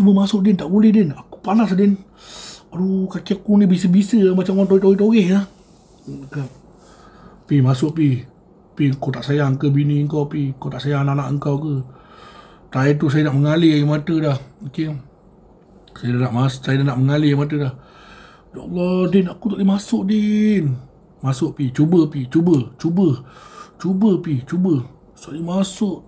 cuba masuk Din, tak boleh Din, aku panas Din. Aduh, kaki aku ni bisa-bisa macam orang toreh-toreh lah. Pi, masuk Pi. Pi, kau tak sayang ke bini kau Pi? Kau tak sayang anak-anak kau ke? Tadi tu saya nak mengalir air mata dah. Okey. Saya dah nak mengalir air mata dah. Ya Allah, Din, aku tak boleh masuk Din. Masuk Pi, cuba Pi, cuba Pi, cuba. Saya masuk.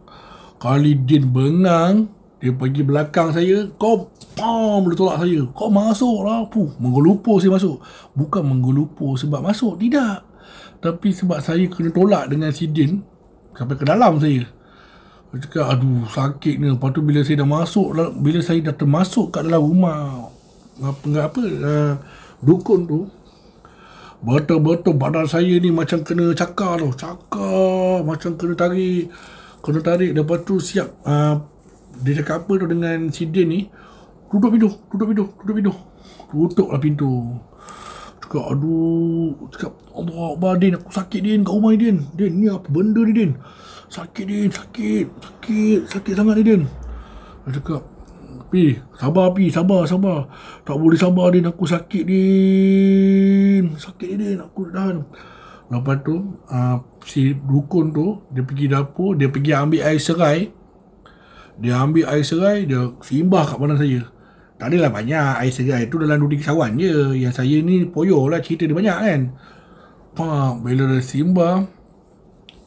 Kali Din bengang, dia pergi belakang saya, kau pam, dia tolak saya. Kau masuk lah. Menggelupur saya masuk. Bukan menggelupur sebab masuk, tidak. Tapi sebab saya kena tolak dengan si Din sampai ke dalam saya. Saya cakap, aduh, sakit ni. Lepas tu bila saya dah masuk, bila saya dah termasuk kat dalam rumah dukun tu, betul-betul badan saya ni macam kena cakar tau. Cakar, macam kena tarik. Lepas tu siap, dia cakap apa tu dengan si Din ni, tutup pintu. Tutuplah pintu. Cakap, aduh, cakap, Allah Akbar Din, aku sakit Din kat rumah ni Din. Din, ni apa benda ni Din? Sakit Din, sakit sangat ni Din. Dia cakap, Pi, sabar. Tak boleh sabar Din, aku sakit Din. Sakit Din, aku dah. Lepas tu, si dukun tu, dia pergi dapur, dia pergi ambil air serai. Dia simbah kat badan saya. Tak adalah banyak air serai tu, dalam 2-3 cawan je. Yang saya ni poyo lah, cerita dia banyak kan. Bila dia simbah,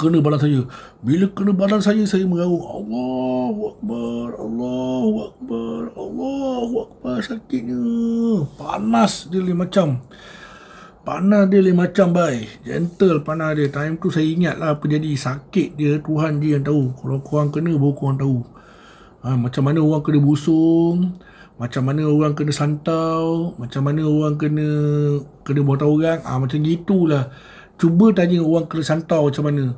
kena badan saya. Bila kena badan saya merau, Allahu Akbar, sakitnya. Panas dia macam baik. Gentle panas dia. Time tu saya ingat lah apa jadi. Sakit dia, Tuhan je yang tahu. Kalau korang kena, baru korang tahu. Macam mana orang kena busung, macam mana orang kena santau, macam mana orang kena buat orang. Macam gitulah. Cuba tanya orang kena santau macam mana.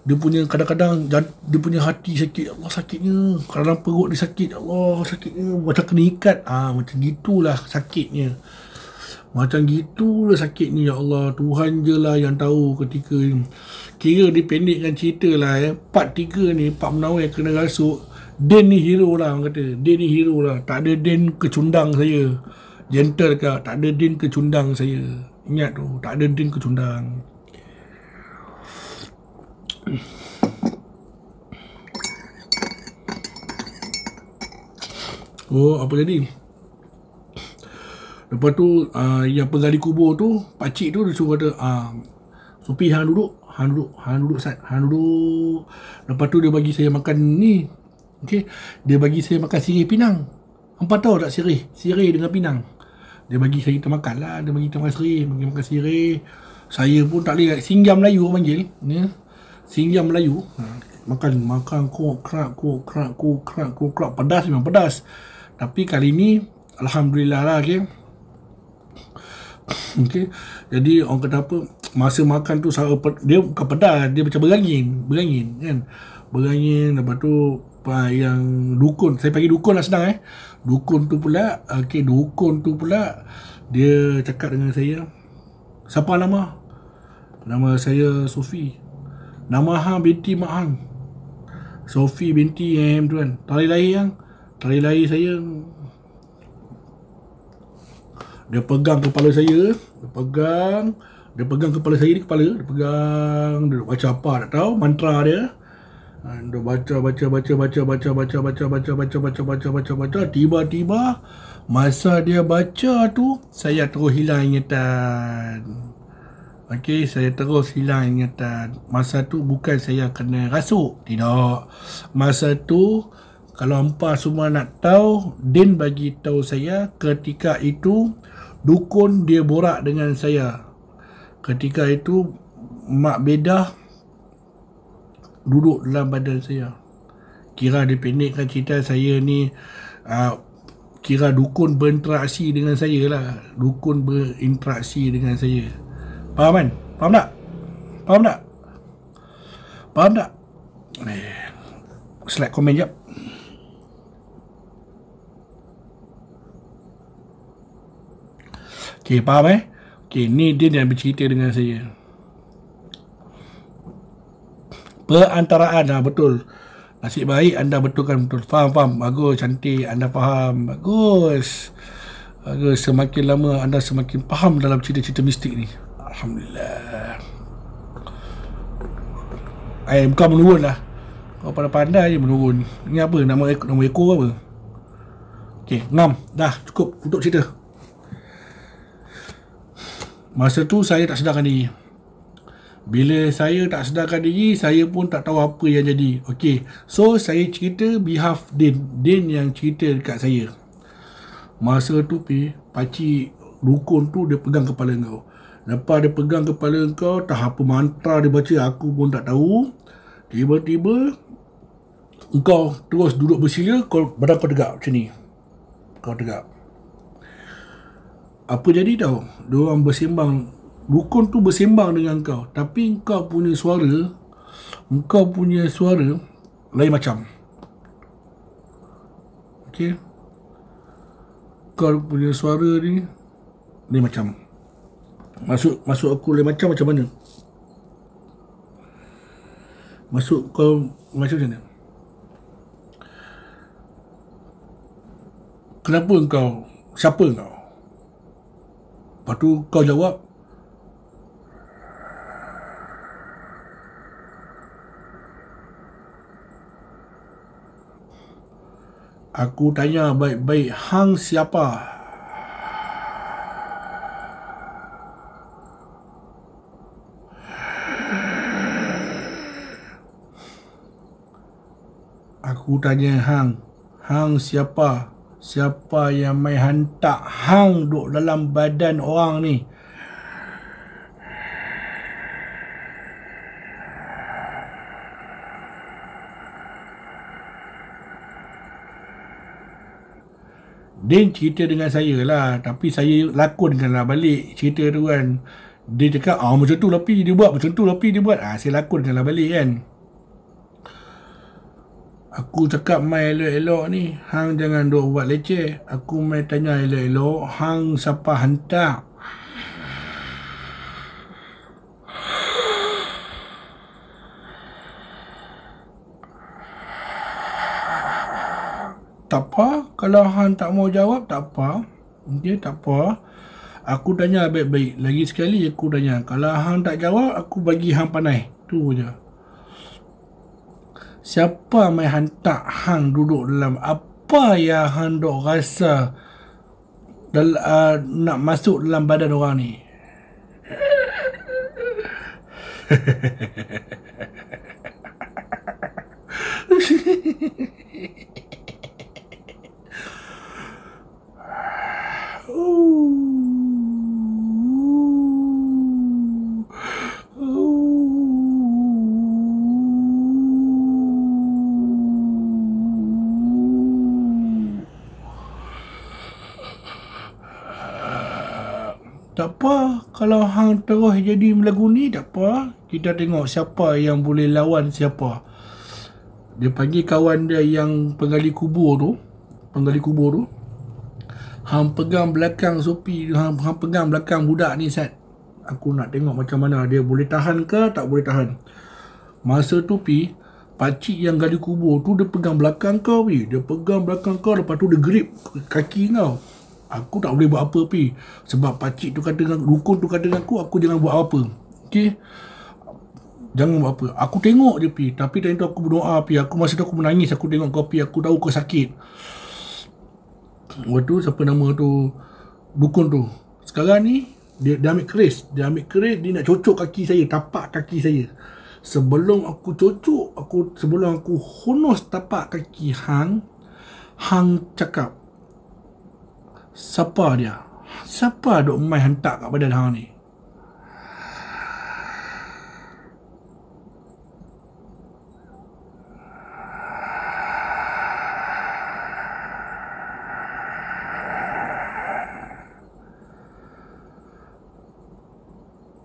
Dia punya kadang-kadang dia punya hati sakit, Allah sakitnya. Kadang perut dia sakit, Allah sakitnya. Macam kena ikat. Macam gitulah sakitnya. Ya Allah, Tuhan je lah yang tahu ketika ni. Kira dipendekkan cerita lah part 3 ni, part Menawar kena rasuk. Din ni hero lah, orang kata. Din ni hero lah. Tak ada Din kecundang saya. Gentle kak, tak ada Din kecundang saya. Ingat tu, tak ada Din kecundang. Oh, apa jadi? Lepas tu, yang penggali kubur tu, pakcik tu dia suruh kata, Sophie, hang duduk. Lepas tu dia bagi saya makan ni. Okay. Dia bagi saya makan sirih pinang. Hampa tahu tak sirih dengan pinang? Dia bagi saya kita makan lah. Dia bagi kita makan sirih. Saya pun tak boleh. Singgam Melayu orang panggil. Singgam Melayu. Makan krak. Pedas memang pedas. Tapi kali ni, alhamdulillah lah. Okay. Jadi orang kata apa, masa makan tu dia bukan pedas, dia macam berangin kan. Lepas tu yang dukun, saya panggil dukun lah senang Dukun tu pula dia cakap dengan saya, siapa nama? Nama saya Sophie. Nama hang binti mak hang, Sophie binti tuan. Tarikh lahir saya. Dia pegang kepala saya. Dia pegang kepala saya ni, dia pegang. Dia baca apa tak tahu, mantra dia. Dia baca. Tiba-tiba masa dia baca tu, saya terus hilang ingatan. Okey, saya terus hilang ingatan. Masa tu bukan saya kena rasuk, tidak. Masa tu, kalau hampa semua nak tahu, Din bagi tahu saya ketika itu dukun dia borak dengan saya. Ketika itu mak bedah duduk dalam badan saya. Kira dipendekkan cerita, saya ni kira dukun berinteraksi dengan saya lah. Faham kan? Faham tak? Slide komen jap. Okay, faham Okay, ni dia yang bercerita dengan saya. Perantaraan, betul. Nasib baik anda betulkan betul. Faham. Bagus, cantik. Anda faham. Bagus. Bagus. Semakin lama anda semakin faham dalam cerita-cerita mistik ni. Alhamdulillah. Bukan menurun lah. Kau pandai je menurun. Ini apa? Nama ekor apa? Okey, 6. Dah, cukup untuk cerita. Masa tu saya tak sedarkan diri. Bila saya tak sedarkan diri, saya pun tak tahu apa yang jadi. Okey, so saya cerita behalf Din. Din yang cerita dekat saya. Masa tu pakcik dukun tu dia pegang kepala kau. Lepas dia pegang kepala kau, tak apa mantra dia baca, aku pun tak tahu. Tiba-tiba engkau terus duduk bersila, badan kau tegak macam ni. Kau tegak. Apa jadi tahu? Diorang bersembang. Dukun tu bersembang dengan kau, tapi engkau punya suara lain macam. Okey, kau punya suara ni lain macam. Masuk aku lain macam mana? Masuk kau macam mana? Kenapa engkau? Siapa engkau? Lepas tu kau jawab, aku tanya baik-baik, hang siapa? Aku tanya hang siapa? Siapa yang mai hantar hang duk dalam badan orang ni? Din cerita dengan saya lah, tapi saya lakonkanlah balik cerita tu kan. Dia cakap, macam tu lah Pi dia buat, macam tu lah Pi dia buat. Saya lakonkanlah balik kan. Aku cakap mai elok-elok ni, hang jangan duk buat leceh. Aku mai tanya elok-elok, hang siapa hantar? Tak apa, kalau hang tak mau jawab tak apa. Okey, tak apa. Aku tanya baik-baik. Lagi sekali aku tanya, kalau hang tak jawab, aku bagi hang panai. Tu je. Siapa mai hantar hang duduk dalam, apa yang hang duk rasa nak masuk dalam badan orang ni? Tak apa, kalau hang terus jadi melagu ni, tak apa. Kita tengok siapa yang boleh lawan siapa. Dia panggil kawan dia yang penggali kubur tu. Hang pegang belakang Sophie, hang pegang belakang budak ni, Sat. Aku nak tengok macam mana dia boleh tahan ke tak boleh tahan. Masa tu pakcik yang gali kubur tu dia pegang belakang kau dia pegang belakang kau, lepas tu dia grip kaki kau. Aku tak boleh buat apa sebab pakcik tu kata dengan dukun tu kata dengan aku jangan buat apa. Okey, jangan buat apa. Aku tengok je tapi time tu aku berdoa aku masa tu aku menangis, aku tengok kau aku tahu kau sakit. Waktu tu siapa nama tu dukun tu sekarang ni dia ambil keris, dia nak cocok kaki saya, tapak kaki saya. Sebelum aku hunus tapak kaki hang cakap, siapa dia? Siapa duk mai hantar kat badan hang ni?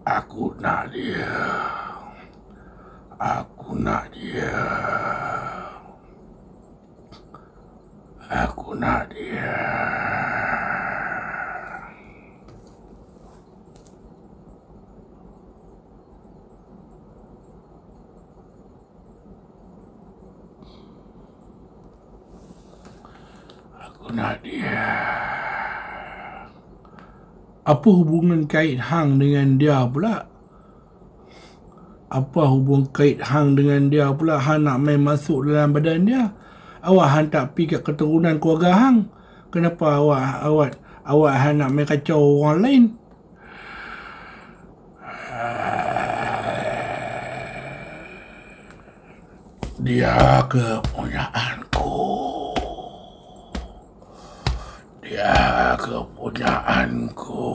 Aku nak dia. Aku nak dia. Aku nak dia. Nadia. Apa hubungan kait hang dengan dia pula? Apa hubungan kait hang dengan dia pula? Hang nak main masuk dalam badan dia? Awak hang tak pi kat keturunan keluarga hang? Kenapa awak hang nak main kacau orang lain? Dia kepunyaanku. Dia kepunyaanku.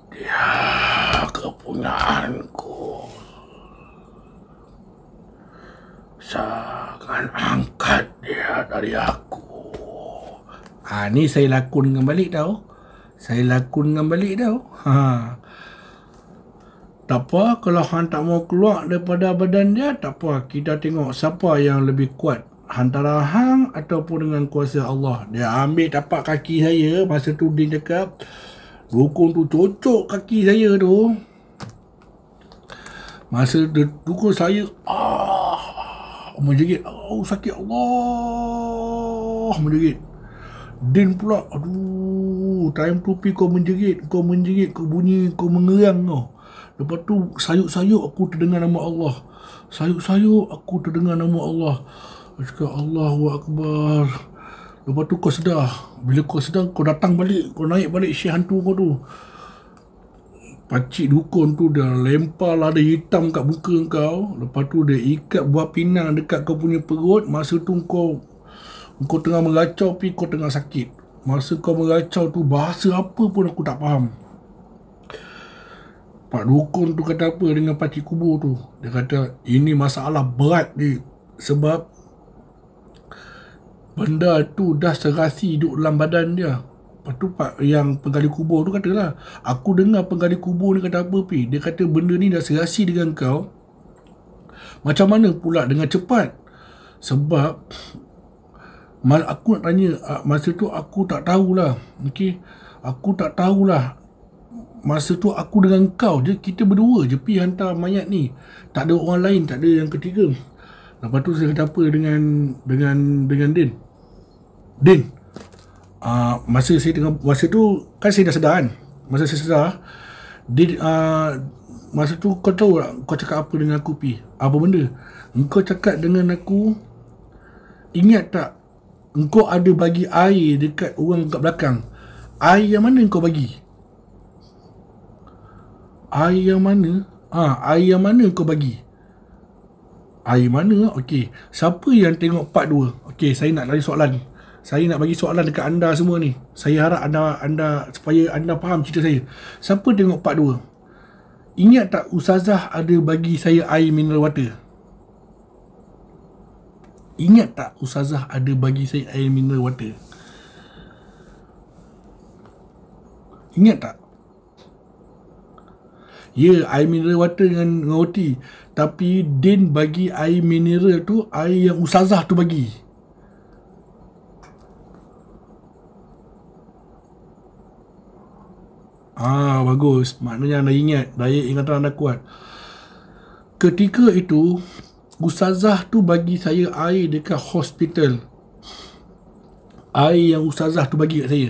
Dia kepunyaanku. Jangan angkat dia dari aku. Ni saya lakon dengan balik tau. Tak apa, kalau hang tak mau keluar daripada badan dia, tak apa. Kita tengok siapa yang lebih kuat, antara hang ataupun dengan kuasa Allah. Dia ambil tapak kaki saya. Masa tu dia cakap, dukun tu cocok kaki saya tu. Masa dia dukun saya, menjerit. Sakit Allah, menjerit. Din pula, aduh, time tu pi kau menjerit, kau bunyi, kau mengerang kau. Lepas tu sayuk-sayuk aku terdengar nama Allah. Sayuk-sayuk aku terdengar nama Allah. Aku cakap Allahu Akbar. Lepas tu kau sedar. Bila kau sedar, kau datang balik, kau naik balik syekh hantu kau tu. Pakcik dukun tu dah lempar lada hitam kat muka kau. Lepas tu dia ikat buah pinang dekat kau punya perut. Masa tu kau tengah meracau, kau tengah sakit. Masa kau meracau tu, bahasa apa pun aku tak faham. Pak dukun tu kata apa dengan pakcik kubur tu? Dia kata, ini masalah berat ni. Sebab benda tu dah serasi duduk dalam badan dia. Lepas tu pak yang penggali kubur tu katalah, aku dengar penggali kubur ni kata apa pi? Dia kata benda ni dah serasi dengan kau. Macam mana pula dengan cepat? Sebab aku nak tanya, masa tu aku tak tahulah. Okey, aku tak tahulah. Masa tu aku dengan kau je, kita berdua je pergi hantar mayat ni. Tak ada orang lain, tak ada yang ketiga. Lepas tu saya kata apa dengan Din? Din, masa tu kan saya dah sedar kan. Masa saya sedar, Din, masa tu kau tahu tak kau cakap apa dengan aku pi? Apa benda? Engkau cakap dengan aku, ingat tak engkau ada bagi air dekat orang kat belakang. Air yang mana engkau bagi? Air yang mana? Air yang mana kau bagi? Air mana? Okey. Siapa yang tengok part 2? Okey, saya nak bagi soalan. Saya nak bagi soalan dekat anda semua ni. Saya harap anda supaya anda faham cerita saya. Siapa tengok part 2? Ingat tak Ustazah ada bagi saya air mineral water? Ingat tak Ustazah ada bagi saya air mineral water? Ingat tak? Ya, air mineral water dengan roti. Tapi Din bagi air mineral tu, air yang Ustazah tu bagi. Bagus. Maknanya anda ingat. Daya ingatan anda kuat. Ketika itu, Ustazah tu bagi saya air dekat hospital. Air yang Ustazah tu bagi kat saya.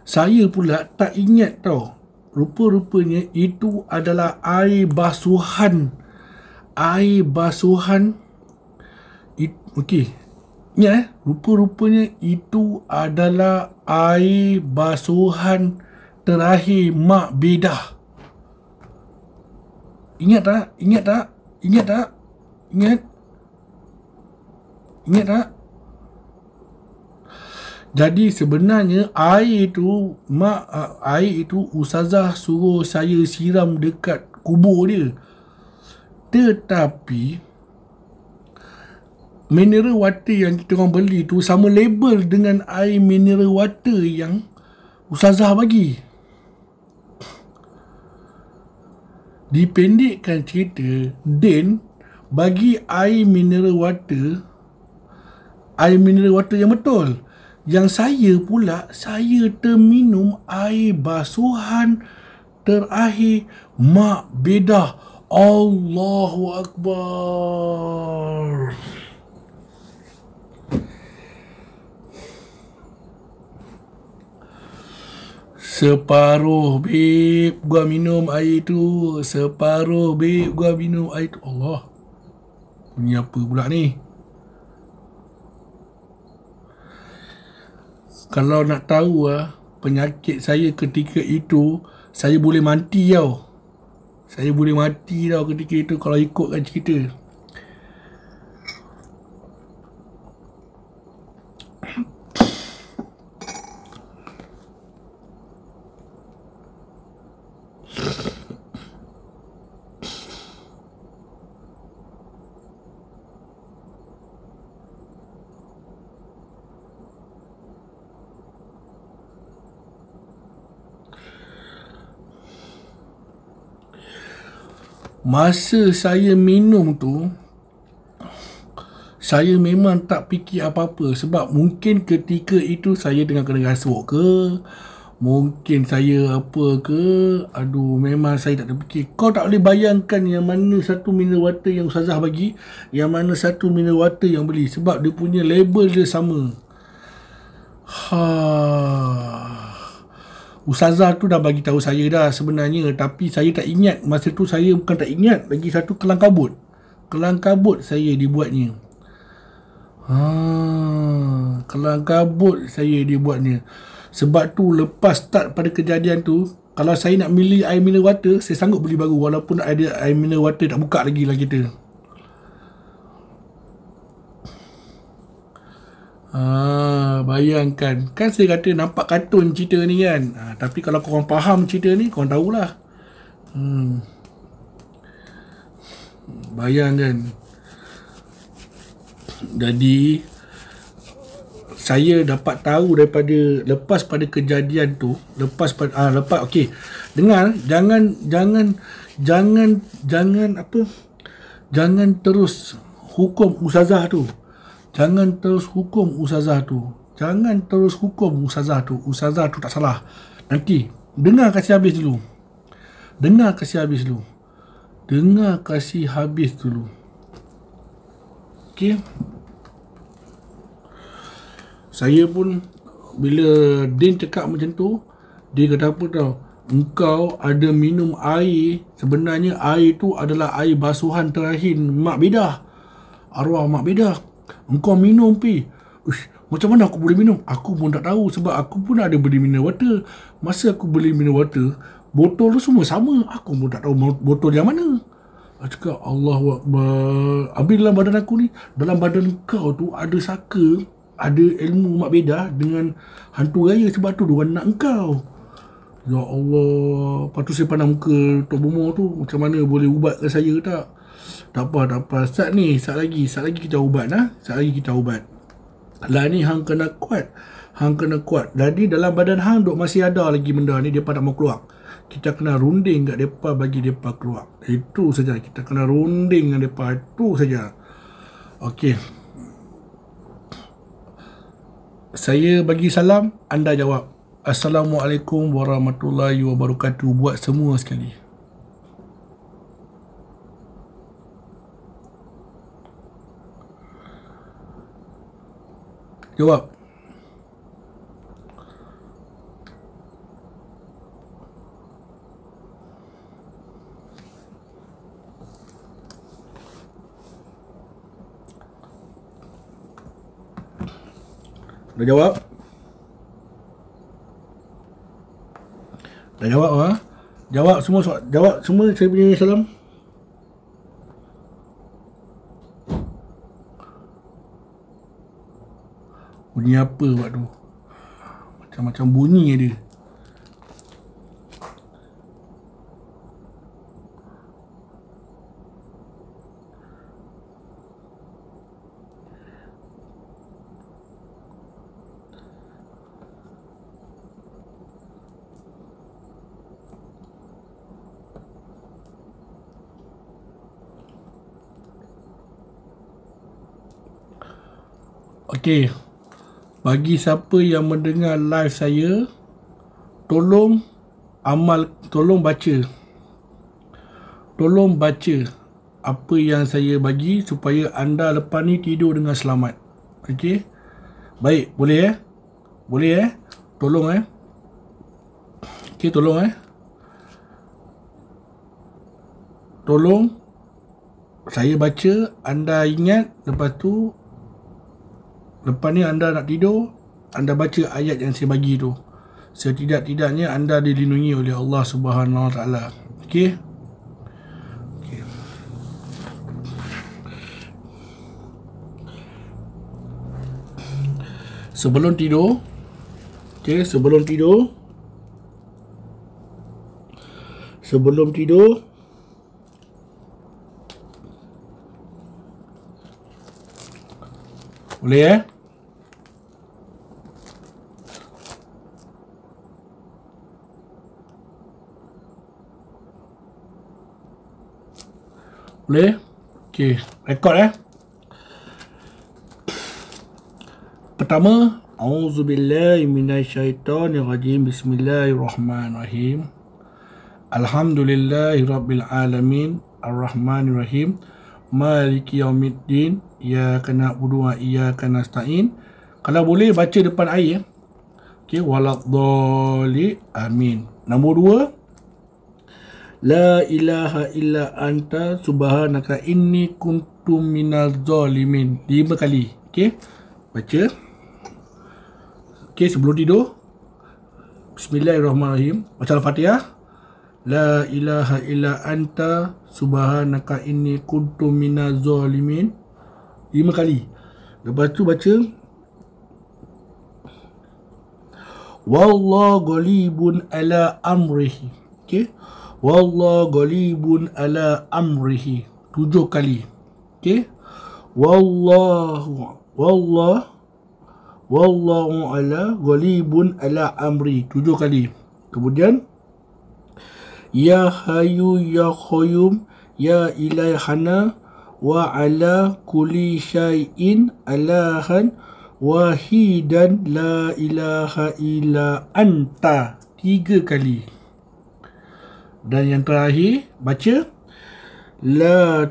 Saya pula tak ingat tau. Rupa-rupanya itu adalah air basuhan. Air basuhan. Okey. Ingat rupa-rupanya itu adalah air basuhan terakhir Mak Bedah. Ingat tak? Ingat tak? Ingat tak? Ingat? Ingat tak? Jadi sebenarnya air itu Ustazah suruh saya siram dekat kubur dia. Tetapi mineral water yang kita orang beli tu sama label dengan air mineral water yang Ustazah bagi. Dipendekkan cerita, Din bagi air mineral water yang betul. Yang saya pula, saya terminum air basuhan terakhir Mak Bedah. Allahu Akbar. Separuh, babe, gua minum air tu. Separuh, babe, gua minum air tu. Allah. Bunyi apa pula ni? Kalau nak tahu penyakit saya ketika itu, saya boleh mati tau. Saya boleh mati tau ketika itu kalau ikutkan cerita. Masa saya minum tu, saya memang tak fikir apa-apa. Sebab mungkin ketika itu saya tengah kena rasuk ke, mungkin saya apa ke. Aduh, memang saya tak terfikir. Kau tak boleh bayangkan yang mana satu mineral water yang Ustazah bagi, yang mana satu mineral water yang beli. Sebab dia punya label dia sama. Ustazah tu dah bagi tahu saya dah sebenarnya, tapi saya tak ingat. Masa tu saya bukan tak ingat, lagi satu kelang kabut. Kelang kabut saya dibuatnya. Kelang kabut saya dibuatnya. Sebab tu lepas start pada kejadian tu, kalau saya nak beli air mineral water, saya sanggup beli baru walaupun ada air mineral water tak buka lagi lah kita. Bayangkan. Kan saya kata nampak kartun cerita ni kan. Tapi kalau korang faham cerita ni, korang tahulah. Bayangkan. Jadi saya dapat tahu daripada lepas pada kejadian tu, okey. Dengar, jangan terus hukum Ustazah tu. Jangan terus hukum Ustazah tu. Ustazah tu tak salah. Nanti dengar kasih habis dulu. Dengar kasih habis dulu. Okey. Saya pun bila Din cakap macam tu, dia kata apa tau? Engkau ada minum air, sebenarnya air tu adalah air basuhan terakhir Mak Bedah. Arwah Mak Bedah. Engkau minum pi. Macam mana aku boleh minum? Aku pun tak tahu sebab aku pun ada beli mineral water. Masa aku beli mineral water, botol tu semua sama. Aku pun tak tahu botol yang mana. Aku cakap Allahu Akbar. Habis dalam badan aku ni, dalam badan kau tu ada saka, ada ilmu Mak Bedah dengan hantu raya. Sebab tu diorang nak engkau. Ya Allah. Lepas tu saya pandang muka Tok Bomo tu, macam mana boleh ubatkan saya tak? Tak apa. Sat lagi kita ubat lah. Lah ni hang kena kuat. Jadi dalam badan hang duk masih ada lagi benda ni, depa tak mau keluar. Kita kena runding kat depa bagi depa keluar. Itu saja. Kita kena runding dengan depa, itu saja. Okey. Saya bagi salam, anda jawab. Assalamualaikum warahmatullahi wabarakatuh buat semua sekali. Jawab. Dah jawab? Dah jawab Jawab semua saya punya salam. Bunyi apa buat tu? Macam-macam bunyi dia. Okey. Bagi siapa yang mendengar live saya, tolong baca. Tolong baca apa yang saya bagi supaya anda lepas ni tidur dengan selamat. Okey? Baik, boleh Tolong Okay, tolong tolong saya baca, anda ingat, lepas tu lepas ni anda nak tidur, anda baca ayat yang saya bagi tu. Setidak-tidaknya anda dilindungi oleh Allah Subhanahu Wa Taala. Okey. Okey. Sebelum tidur, sebelum tidur boleh boleh? Okey, rekod Pertama, auzubillahi minasyaitonirrajim. Bismillahirrahmanirrahim. Alhamdulillahirabbil alamin, arrahmanirrahim, maliki yaumiddin, iyyaka na'budu wa iyyaka nasta'in. Kalau boleh baca depan air. Okey, waladhdallin, amin. Nombor 2, la ilaha illa anta subhanaka inni kuntum minaz zalimin. 5 kali. Okey, baca. Okey, sebelum tidur, Bismillahirrahmanirrahim, baca Al-Fatihah. La ilaha illa anta subhanaka inni kuntum minaz zalimin. 5 kali. Lepas tu baca wallahu ghalibun ala amrihi. Okey, wallahu ghalibun ala amrihi. 7 kali. Okey, wallahu ala ghalibun ala amri. 7 kali. Kemudian ya hayyu ya qayyum ya ilahana wa ala kulli syai'in alahan wahidan la ilaha illa anta. 3 kali. Dan yang terakhir baca la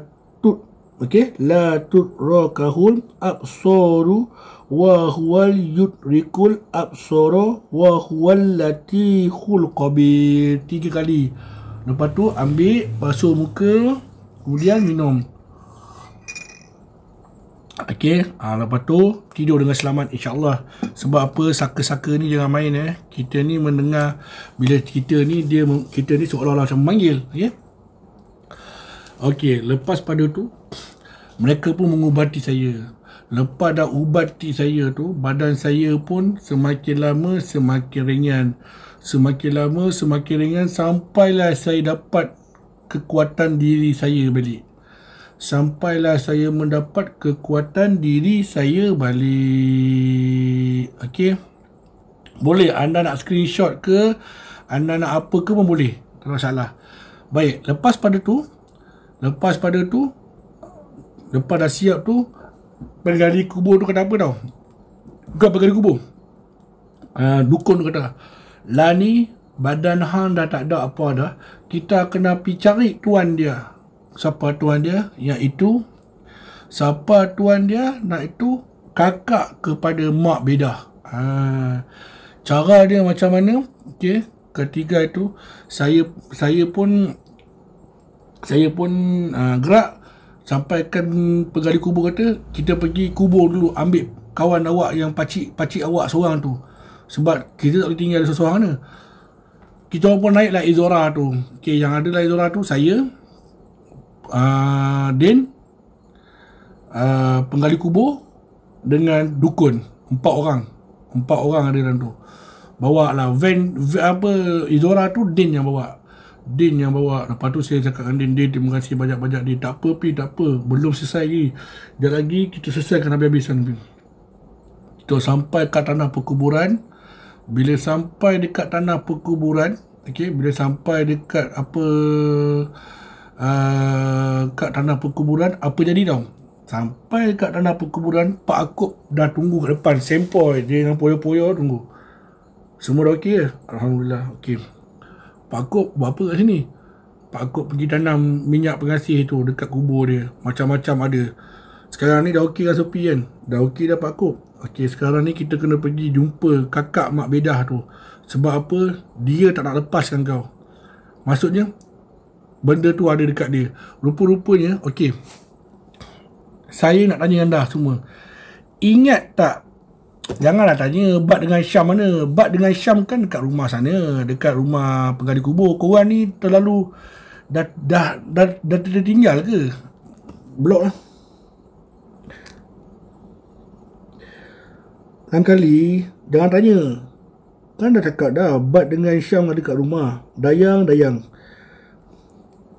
tudrakahul absaru wa huwal yudrikul absara wa huwal latiful khabir. 3 kali. Lepas tu ambil, basuh muka, kemudian minum. Okey, lepas tu tidur dengan selamat, insya-Allah. Sebab apa, saka-saka ni jangan main Kita ni mendengar, bila kita ni seolah-olah macam memanggil. Okey, lepas pada tu mereka pun mengubati saya. Lepas dah ubati saya tu, badan saya pun semakin lama semakin ringan. Semakin lama semakin ringan, sampailah saya dapat kekuatan diri saya balik. Sampailah saya mendapat kekuatan diri saya balik. Okey, boleh anda nak screenshot ke, anda nak apa ke pun boleh, tak masalah. Baik, lepas pada tu lepas dah siap tu, penggali kubur tu kata apa tau? Bukan penggali kubur, dukun tu kata, lah ni badan hang dah tak ada apa dah, kita kena pergi cari tuan dia. Siapa tuan dia? Iaitu kakak kepada mak Bedah. Cara dia macam mana? Okey, ketiga itu saya pun gerak, sampaikan penggali kubur kata, kita pergi kubur dulu, ambil kawan awak yang pakcik awak seorang tu, sebab kita tak boleh tinggal seorang mana. Kita pun naiklah Izora tu. Okey, yang ada lah Izora tu saya, Din, penggali kubur dengan dukun. 4 orang ada dalam tu. Bawa lah van apa Izora tu, Din yang bawa. Lepas tu saya cakap dengan Din, terima kasih banyak-banyak Din. Tak apa Pi, tak apa, belum selesai lagi. Sekejap lagi kita selesaikan habis-habisan Pi. Kita sampai kat tanah perkuburan. Bila sampai dekat tanah perkuburan, bila sampai dekat kat tanah perkuburan, apa jadi tau? Sampai dekat tanah perkuburan, Pak Akop dah tunggu kat depan, sempoi dia dengan poyo-poyo tunggu. Semua dah okey ke? Alhamdulillah okey. Pak Akop buat apa kat sini? Pak Akop pergi tanam minyak pengasih tu dekat kubur dia. Macam-macam ada. Sekarang ni dah okey kan Sophie kan? Dah okey dah Pak Akop. Okey, sekarang ni kita kena pergi jumpa kakak Mak Bedah tu. Sebab apa? Dia tak nak lepaskan kau. Maksudnya, benda tu ada dekat dia. Rupa-rupanya, okey, saya nak tanya anda semua. Ingat tak, janganlah tanya Bat dengan Syam mana. Bat dengan Syam kan dekat rumah sana, dekat rumah penggali kubur. Korang ni terlalu dah tertinggal ke? Blok lah. Lain kali jangan tanya. Kan dah cakap dah, Bat dengan Syam ada kat rumah. Dayang.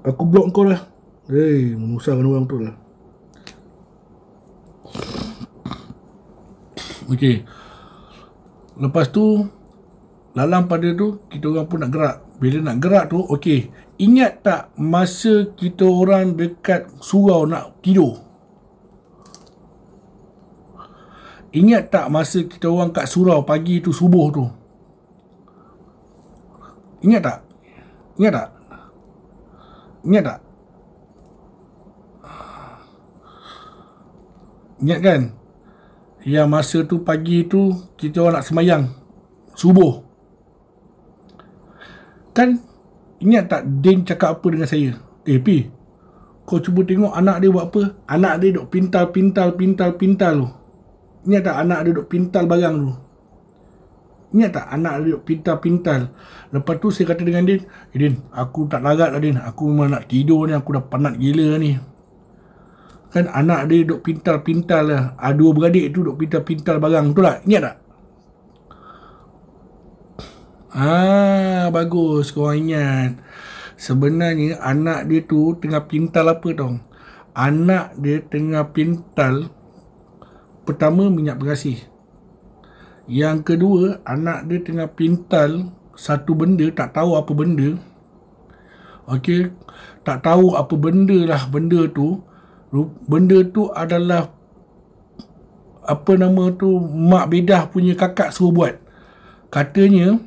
Aku blok kau lah. Menyusahkan orang tu lah. Okey. Lepas tu, dalam pada tu, kita orang pun nak gerak. Bila nak gerak tu, okey. Ingat tak masa kita orang dekat surau nak tidur? Ingat tak masa kita orang kat surau pagi tu, subuh tu? Ingat tak? Ingat tak? Ingat tak? Ingat kan? Yang masa tu pagi tu kita orang nak sembahyang subuh. Kan ingat tak Din cakap apa dengan saya? Pi, kau cuba tengok anak dia buat apa? Anak dia duk pintal tu. Ingat tak anak dia duk pintal barang tu? Ingat tak anak dia duk pintal. Lepas tu saya kata dengan Din, Din, aku tak larat lah Din. Aku memang nak tidur ni, aku dah penat gila ni. Kan anak dia duk pintal lah. Dua beradik tu duk pintal barang. Betul tak? Ingat tak? Bagus korang ingat. Sebenarnya anak dia tu tengah pintal apa tau? Anak dia tengah pintal, pertama, minyak berasih. Yang kedua, anak dia tengah pintal satu benda, tak tahu apa benda. Okey, tak tahu apa benda lah benda tu. Benda tu adalah apa nama tu, Mak Bedah punya kakak suruh buat. Katanya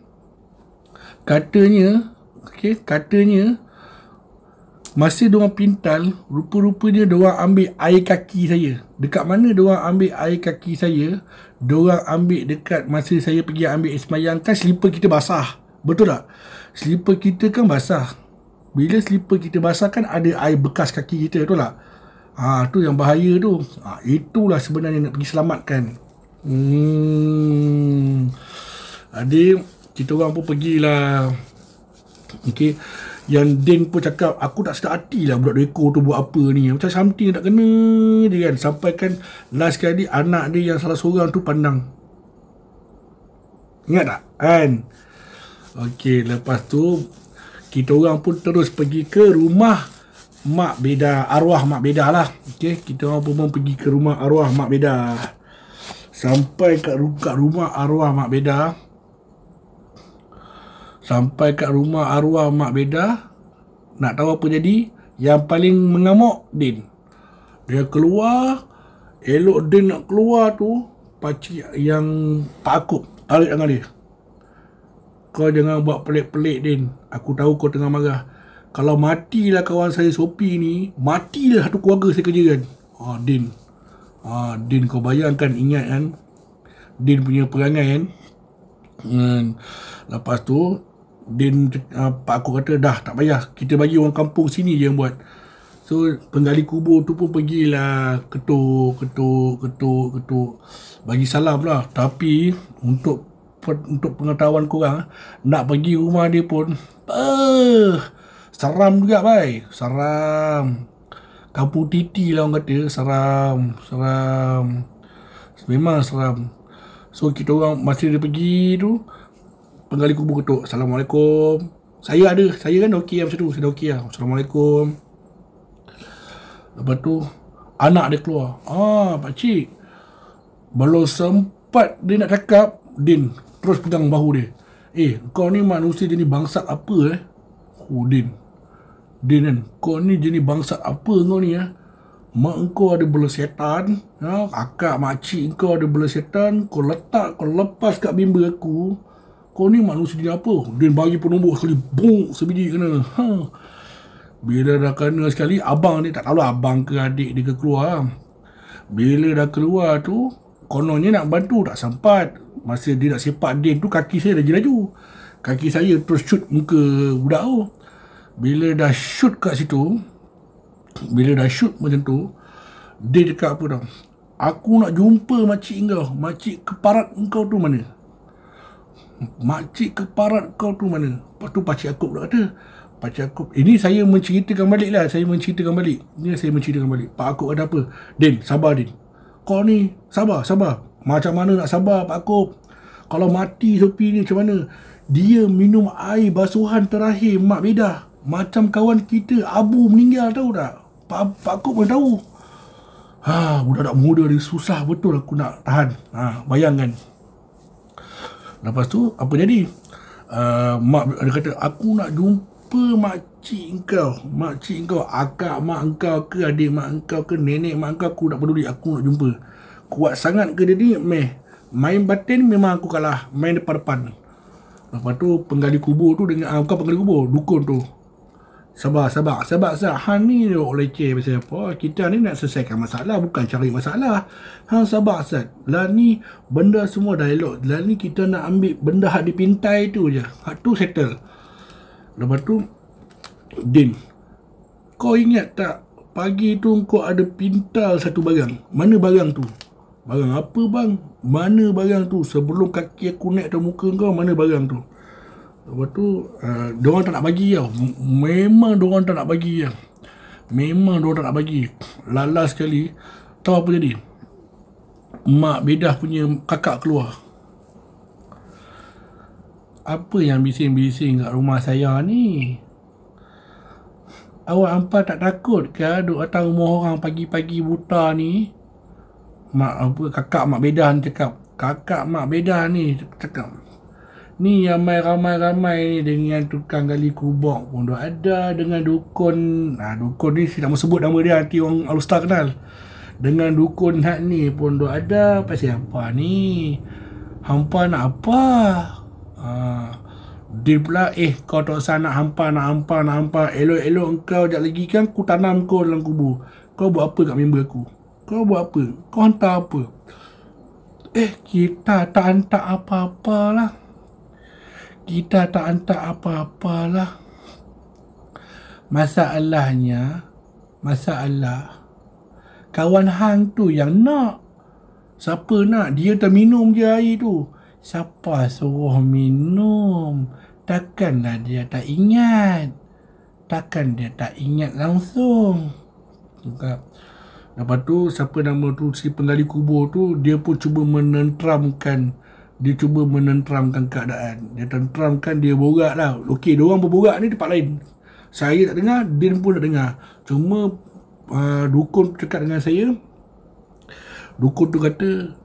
masa diorang pintal, rupa-rupanya diorang ambil air kaki saya. Dekat mana diorang ambil air kaki saya? Diorang ambil dekat masa saya pergi ambil sembahyang. Kan slipper kita basah, betul tak? Slipper kita kan basah. Bila slipper kita basah kan ada air bekas kaki kita, betul tak? Tu yang bahaya tu. Itulah sebenarnya nak pergi selamatkan. Adik, kita orang pun pergilah. Okey. Yang Din pun cakap, aku tak sedar hati lah budak Deko tu buat apa ni. Macam something tak kena dia kan. Sampai kan last kali anak dia yang salah seorang tu pandang. Ingat tak? Kan? Okey, lepas tu kita orang pun terus pergi ke rumah Mak Bedah, arwah Mak Bedah lah. Okey, kita orang pun pergi ke rumah arwah Mak Bedah. Sampai kat rumah arwah Mak Bedah. Sampai kat rumah arwah Mak Bedah, nak tahu apa jadi? Yang paling mengamuk Din. Dia keluar, elok Din nak keluar tu, pakcik yang Pak Akub tarik tangan dia. Kau jangan buat pelik-pelik Din. Aku tahu kau tengah marah. Kalau matilah kawan saya Sopi ni, matilah satu keluarga saya kerja kan. Din. Din, kau bayangkan, ingat kan Din punya perangai kan. Lepas tu Din, Pak aku kata dah tak payah, kita bagi orang kampung sini je yang buat. So penggali kubur tu pun pergilah ketuk, bagi salam lah. Tapi untuk pengetahuan korang, nak pergi rumah dia pun seram juga bai. Seram. Kampung Titi lah orang kata. Seram. Memang seram. So kita orang masa dia pergi tu, penggali kubur ketuk, Assalamualaikum. Saya kan okey lah macam tu. Saya dah okey lah. Assalamualaikum. Lepas tu anak dia keluar. Pakcik, belum sempat dia nak cakap, Din terus pegang bahu dia. Kau ni manusia jenis bangsat apa Din kan, kau ni jenis bangsat apa kau ni Mak kau ada bela setan, akak makcik kau ada bela setan, kau lepas kat bimbel aku. Kau ni manusia jenis apa? Din bagi penombok sekali, bong, sebiji kena. Bila dah kena sekali, abang dia, tak tahu lah abang ke adik dia ke keluar. Bila dah keluar tu, kononnya nak bantu tak sempat. Masa dia nak sepak Din tu, kaki saya laju-laju. Kaki saya terus shoot muka budak tu. Bila dah shoot kat situ, bila dah shoot macam tu, dia cakap apa tau, aku nak jumpa makcik kau. Makcik keparat kau tu mana? Makcik keparat kau tu mana? Lepas tu pakcik aku pula kata, pakcik aku, ini saya menceritakan balik lah. Ini saya menceritakan balik. Pak aku kata apa? Din, sabar Din. Kau ni sabar. Macam mana nak sabar Pak Akop? Kalau mati Sophie ni macam mana? Dia minum air basuhan terakhir Mak Bedah. Macam kawan kita Abu meninggal, tahu tak? Pak Akop pun tahu. Budak-budak muda ni susah betul aku nak tahan. Bayangkan. Lepas tu apa jadi? Mak dia kata, aku nak jumpa makcik kau, akak mak engkau ke, adik mak engkau ke, nenek mak engkau, aku tak peduli, aku nak jumpa. Kuat sangat ke dia ni? Main batin memang aku kalah, main depan-depan. Lepas tu penggali kubur tu dengan bukan penggali kubur, dukun tu, sabar. Han ni duk leceh pasal apa? Kita ni nak selesaikan masalah, bukan cari masalah. Sabar Ustaz. Lah ni benda semua dialog. Lah ni kita nak ambil benda hak dipintai tu je. Hak tu settle. Lepas tu, Din, kau ingat tak pagi tu kau ada pintal satu barang? Mana barang tu? Barang apa bang? Mana barang tu? Sebelum kaki aku naik atas muka kau, mana barang tu? Lepas tu, diorang tak nak bagi tau. Memang diorang tak nak bagi tau. Lala sekali, tahu apa jadi? Mak Bedah punya kakak keluar. Apa yang bising-bising kat rumah saya ni? Awak hampa tak takut ke duk datang rumah orang pagi-pagi buta ni? Kakak Mak Bedah ni cakap. Ni yang ramai-ramai dengan tukang gali kubur pun dah ada, dengan dukun. Dukun ni saya tak mau sebut nama dia, nanti orang Alustar kenal. Dengan dukun hak ni pun dah ada. Pasal apa ni? Hampa nak apa? Dia pula, kau tak usah nak hampa. Elok-elok engkau sekejap lagi kan aku tanam kau dalam kubur. Kau buat apa kat member aku? Kau hantar apa? Kita tak hantar apa-apa lah. Masalah kawan hang tu yang nak. Siapa nak? Dia terminum je air tu. Siapa suruh minum? Takkanlah dia tak ingat. Langsung. Lepas tu, siapa nama tu, si penggali kubur tu, dia pun cuba menenteramkan keadaan. Dia tenteramkan, dia borak lah. Okey, diorang berborak ni tempat lain. Saya tak dengar, Din pun tak dengar. Cuma dukun cakap dengan saya. Dukun tu kata,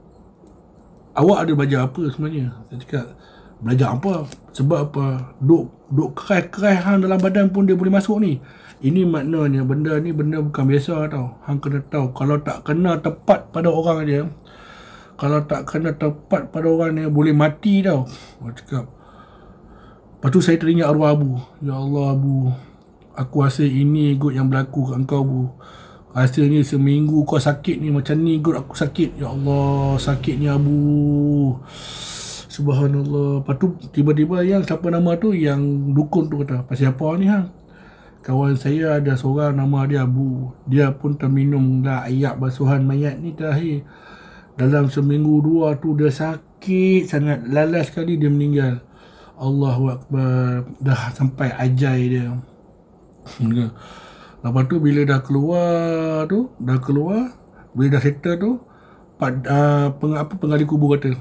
awak ada belajar apa sebenarnya? Saya cakap, belajar apa? Sebab apa? Duk keras-keras hang dalam badan pun dia boleh masuk ni. Ini maknanya benda ni benda bukan biasa tau. Hang kena tahu, kalau tak kena tepat pada orang dia, boleh mati tau. Saya cakap. Lepas tu saya teringat arwah Abu. Ya Allah Abu, aku rasa ini kot yang berlaku kat engkau Bu. Rasanya seminggu kau sakit ni macam ni kot aku sakit. Ya Allah, sakitnya Abu. Subhanallah. Lepas tu tiba-tiba yang siapa nama tu, yang dukun tu kata, pasal apa ni hang? Kawan saya ada seorang nama dia Abu. Dia pun terminum lah air basuhan mayat ni terakhir. Dalam seminggu dua tu dia sakit sangat. Lalas sekali dia meninggal. Allahu Akbar. Dah sampai ajai dia. Lepas tu bila dah keluar, bila dah settle tu, penggali kubur kata,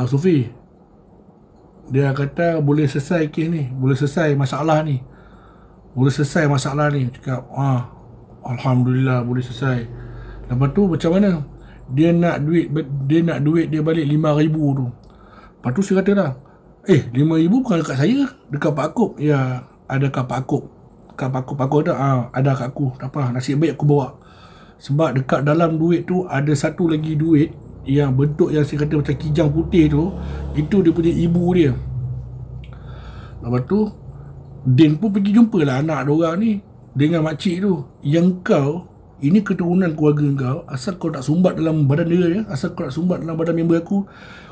Sufi, dia kata boleh selesai kes ni, boleh selesai masalah ni. Cakap, Alhamdulillah boleh selesai. Lepas tu macam mana? Dia nak duit dia balik 5,000 tu. Lepas tu saya kata dah, 5,000 bukan dekat saya, dekat Pak Akop. Ya, ada kat Pak Akop. Pak Akop ada kat aku. Tak apa, nasib baik aku bawa. Sebab dekat dalam duit tu ada satu lagi duit yang bentuk yang saya kata macam kijang putih tu. Itu dia punya ibu dia. Lepas tu Din pun pergi jumpa lah anak diorang ni dengan makcik tu. Yang Ini keturunan keluarga kau. Asal kau tak sumbat dalam badan dia, ya. Asal kau tak sumbat dalam badan member aku.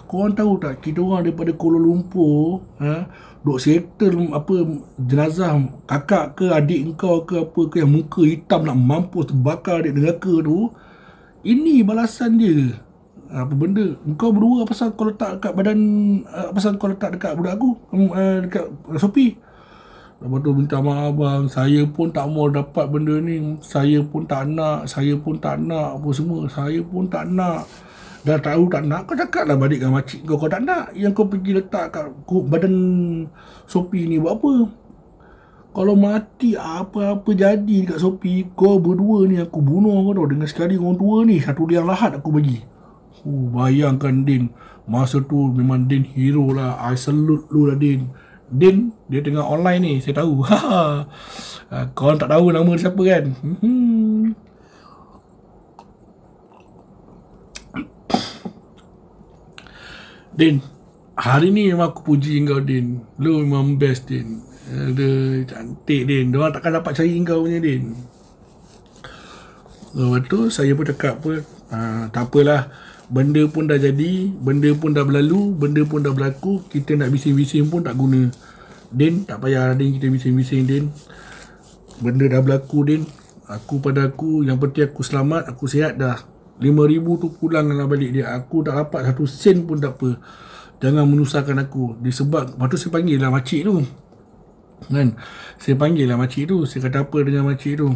Korang tahu tak, kita orang daripada Kuala Lumpur, duk settle apa jenazah kakak ke adik engkau ke apa ke yang muka hitam nak mampus terbakar di neraka tu. Ini balasan dia. Apa benda engkau berdua pasal kau letak kat badan, pasal kau letak dekat budak aku, dekat Shopee. Lepas tu minta maaf bang, saya pun tak mau dapat benda ni, saya pun tak nak apa semua, saya pun tak nak. Dah tahu tak nak, kau cakap lah balik dengan makcik kau tak nak. Yang kau pergi letak kat badan Shopee ni buat apa? Kalau mati apa-apa jadi dekat Shopee, kau berdua ni aku bunuh kau tau. Dengan sekali orang tua ni, satu liang lahat aku bagi. Bayangkan Din, masa tu memang Din hero lah. I salute lu lah Din. Din, dia tengah online ni, saya tahu. Korang tak tahu nama dia siapa kan? Din, hari ni memang aku puji kau Din. Lu memang best Din. Ada cantik Din. Diorang takkan dapat cari kau punya Din. Lepas tu saya pun cakap apa, tak apalah. Benda pun dah jadi, benda pun dah berlalu, benda pun dah berlaku. Kita nak bising-bising pun tak guna. Din, tak payah Din kita bising-bising Din. Benda dah berlaku Din. Yang penting aku selamat, aku sihat dah. 5,000 tu pulanglah balik dia. Aku tak dapat 1 sen pun tak apa. Jangan menyusahkan aku. Disebab, lepas tu saya panggil lah makcik tu. Kan? Saya panggil lah makcik tu. Saya kata apa dengan makcik tu.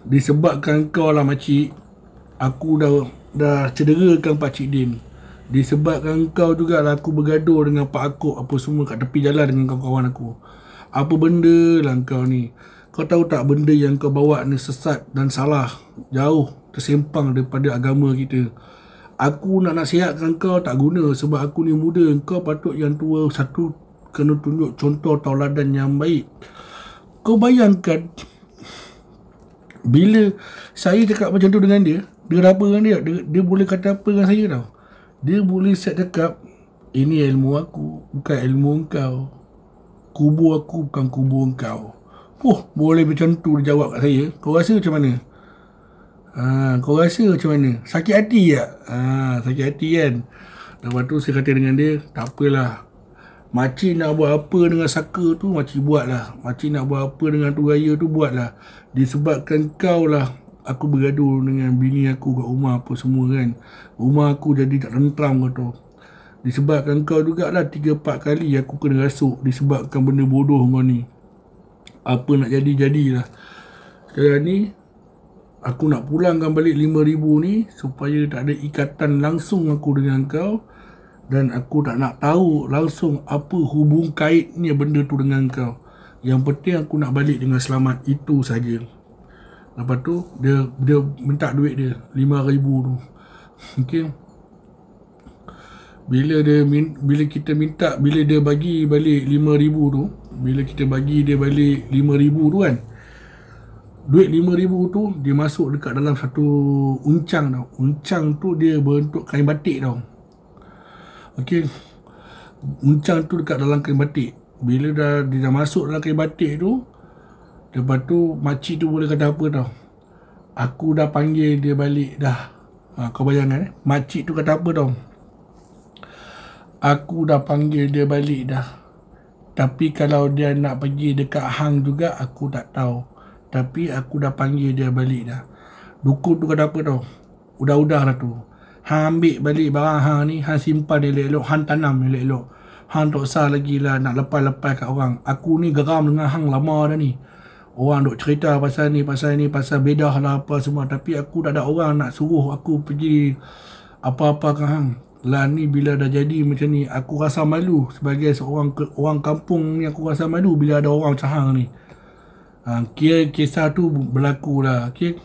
Disebabkan kau lah makcik, aku dah cederakan Pakcik Din. Disebabkan kau jugalah aku bergaduh dengan Pak Akuk apa semua kat tepi jalan dengan kawan-kawan aku. Apa benda lah kau ni? Kau tahu tak benda yang kau bawa ni sesat dan salah, jauh tersempang daripada agama kita. Aku nak nasihatkan kau tak guna sebab aku ni muda. Kau patut yang tua satu kena tunjuk contoh tauladan yang baik. Kau bayangkan bila saya cakap macam tu dengan dia, dia apa dengan dia? Dia boleh kata apa dengan saya tau. Dia boleh set cakap, ini ilmu aku, bukan ilmu engkau. Kubur aku bukan kubur engkau. Boleh macam tu dia jawab kat saya. Kau rasa macam mana? Kau rasa macam mana? Sakit hati tak? Sakit hati kan? Lepas tu saya kata dengan dia, tak apalah. Makcik nak buat apa dengan saka tu, makcik buatlah. Makcik nak buat apa dengan tu raya tu, buatlah. Disebabkan kau lah aku bergaduh dengan bini aku kat rumah apa semua kan. Rumah aku jadi tak tentram kau tu. Disebabkan kau jugalah 3-4 kali aku kena rasuk. Disebabkan benda bodoh kau ni. Apa nak jadi-jadilah. Sekarang ni aku nak pulangkan balik 5,000 ni supaya tak ada ikatan langsung aku dengan kau. Dan aku tak nak tahu langsung apa hubung kaitnya benda tu dengan kau. Yang penting aku nak balik dengan selamat. Itu saja. Lepas tu dia minta duit dia 5,000 tu. Okey. Bila dia bagi balik 5,000 tu, bila kita bagi dia balik 5,000 tu kan, duit 5,000 tu dia masuk dekat dalam satu uncang tau. Uncang tu dia berbentuk kain batik tau. Okey. Uncang tu dekat dalam kain batik. Bila dia dah masuk dalam kain batik tu, lepas tu makcik tu boleh kata apa tau. Aku dah panggil dia balik dah. Kau bayangkan makcik tu kata apa tau. Aku dah panggil dia balik dah. Tapi kalau dia nak pergi dekat hang juga aku tak tahu. Tapi aku dah panggil dia balik dah. Dukun tu kata apa tau. Udah lah tu. Hang ambil balik barang hang ni, hang simpan elok-elok, hang tanam elok-elok. Hang tak usah lagi lah nak lepas-lepas kat orang. Aku ni geram dengan hang lama dah ni. Orang duk cerita pasal bedah lah apa semua. Tapi aku tak ada orang nak suruh aku pergi apa-apa ke hang. Lah ni bila dah jadi macam ni, aku rasa malu sebagai seorang orang kampung ni. Aku rasa malu bila ada orang macam hang ni. Kira kisah tu berlaku lah. Okay?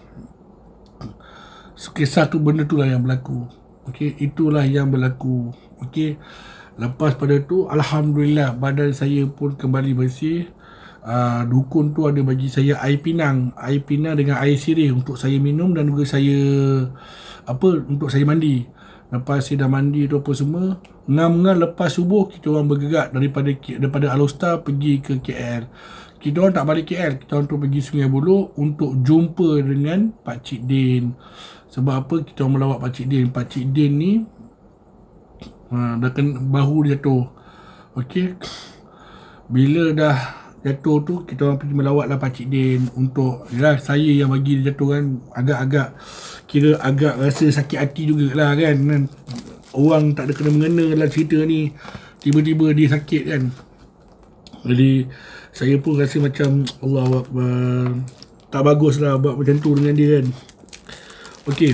Kisah tu benda tu lah yang berlaku. Okay? Itulah yang berlaku. Okay? Lepas pada tu alhamdulillah badan saya pun kembali bersih. Dukun tu ada bagi saya air pinang dengan air sirih untuk saya minum dan juga untuk saya mandi. Lepas saya dah mandi tu apa semua, ngam lepas subuh kita orang bergerak daripada Alor Star pergi ke KL. kita orang tak balik KL, kita orang tu pergi Sungai Buloh untuk jumpa dengan Pakcik Din. Sebab apa kita orang melawat Pakcik Din? Pakcik Din ni dah kena bahu dia jatuh. Okey, bila dah jatuh tu, kita orang pergi melawat lah Pakcik Din untuk, yalah, saya yang bagi dia jatuh kan, agak-agak kira agak rasa sakit hati jugalah kan. Orang tak ada kena mengena dalam cerita ni, tiba-tiba dia sakit kan. Jadi saya pun rasa macam Allah Akbar, tak bagus lah buat macam tu dengan dia kan. Okey,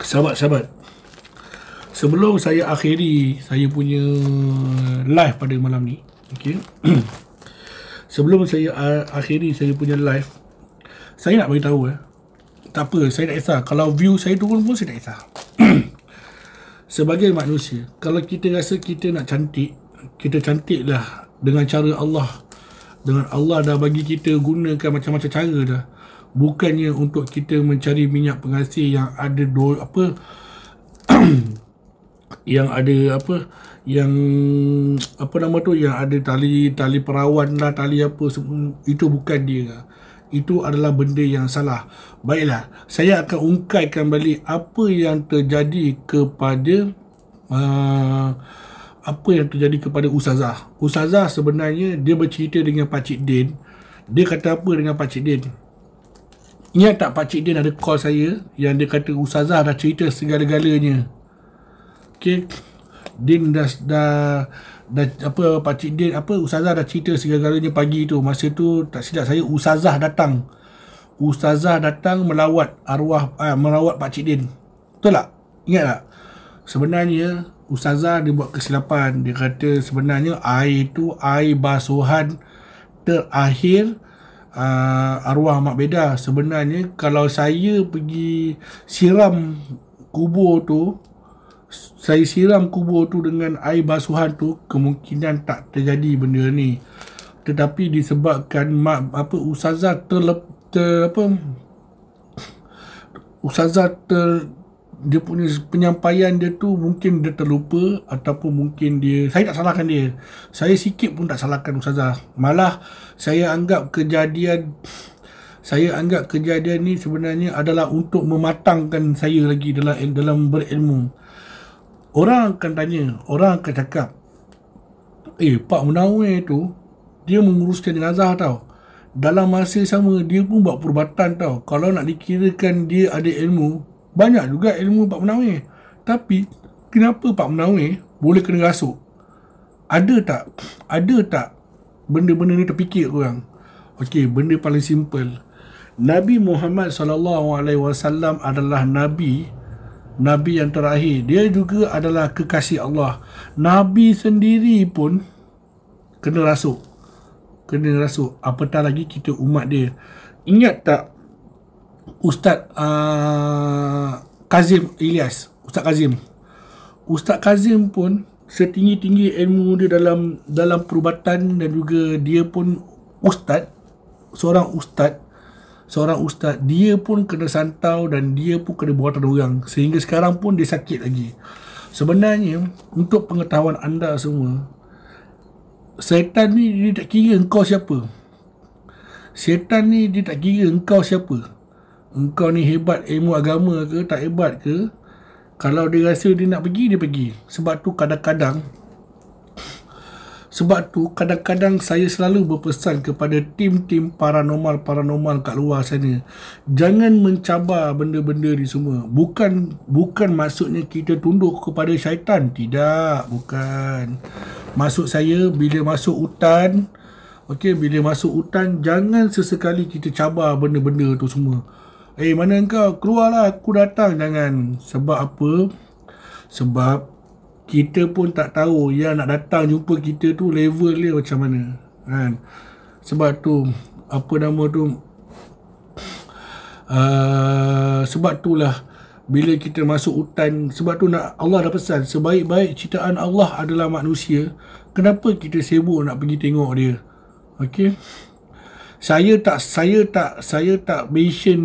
sahabat-sahabat, sebelum saya akhiri saya punya live pada malam ni, okey, sebelum saya akhiri saya punya live, saya nak beritahu tak apa, saya tak kisah kalau view saya turun pun saya tak kisah. Sebagai manusia, kalau kita rasa kita nak cantik, kita cantiklah dengan cara Allah. Dengan Allah dah bagi kita gunakan macam-macam cara dah. Bukannya untuk kita mencari minyak pengasih yang ada yang ada yang yang ada tali perawan lah, tali apa semua. Itu bukan dia. Itu adalah benda yang salah. Baiklah, saya akan ungkaikan balik apa yang terjadi kepada Ustazah. Ustazah sebenarnya dia bercerita dengan Pakcik Din. Dia kata apa dengan Pakcik Din? Ingat tak Pakcik Din ada call saya yang dia kata Ustazah dah cerita segala-galanya. Okey, Din dah Pakcik Din Ustazah dah cerita segala-galanya pagi tu. Masa tu tak silap saya, Ustazah datang melawat arwah merawat Pakcik Din. Betul tak? Ingat tak? Sebenarnya Ustazah dia buat kesilapan. Dia kata sebenarnya air tu air basuhan terakhir arwah Mak Beda. Sebenarnya kalau saya pergi siram kubur tu, saya siram kubur tu dengan air basuhan tu, kemungkinan tak terjadi benda ni. Tetapi disebabkan Ustazah dia punya penyampaian dia tu mungkin dia terlupa, ataupun mungkin saya tak salahkan dia. Saya sikit pun tak salahkan Ustazah. Malah saya anggap kejadian ni sebenarnya adalah untuk mematangkan saya lagi dalam berilmu. Orang akan tanya, orang akan cakap, Pak Munawir tu dia menguruskan jenazah tau. Dalam masa sama dia pun buat perubatan tau. Kalau nak dikirakan dia ada ilmu, banyak juga ilmu Pak Munawir. Tapi kenapa Pak Munawir boleh kena rasuk? Ada tak benda-benda ni terfikir orang? Okey, benda paling simple. Nabi Muhammad SAW adalah Nabi yang terakhir. Dia juga adalah kekasih Allah. Nabi sendiri pun kena rasuk. Apatah lagi kita umat dia. Ingat tak Ustaz Kazim Ilyas? Ustaz Kazim pun setinggi-tinggi ilmu dia dalam perubatan, dan juga dia pun seorang ustaz, dia pun kena santau dan dia pun kena buatan orang, sehingga sekarang pun dia sakit lagi. Sebenarnya untuk pengetahuan anda semua, syaitan ni dia tak kira engkau siapa. Engkau ni hebat ilmu agama ke, tak hebat ke, kalau dia rasa dia nak pergi, dia pergi. Sebab tu kadang-kadang saya selalu berpesan kepada tim-tim paranormal kat luar sana, jangan mencabar benda-benda ni semua. Bukan maksudnya kita tunduk kepada syaitan. Tidak, bukan. Maksud saya, bila masuk hutan, jangan sesekali kita cabar benda-benda tu semua. Mana engkau? Keluarlah, aku datang. Jangan. Sebab apa? Sebab kita pun tak tahu yang nak datang jumpa kita tu level dia macam mana kan. Sebab tu sebab itulah bila kita masuk hutan, sebab tu Allah dah pesan, sebaik-baik ciptaan Allah adalah manusia. Kenapa kita sibuk nak pergi tengok dia? Okey, saya tak mention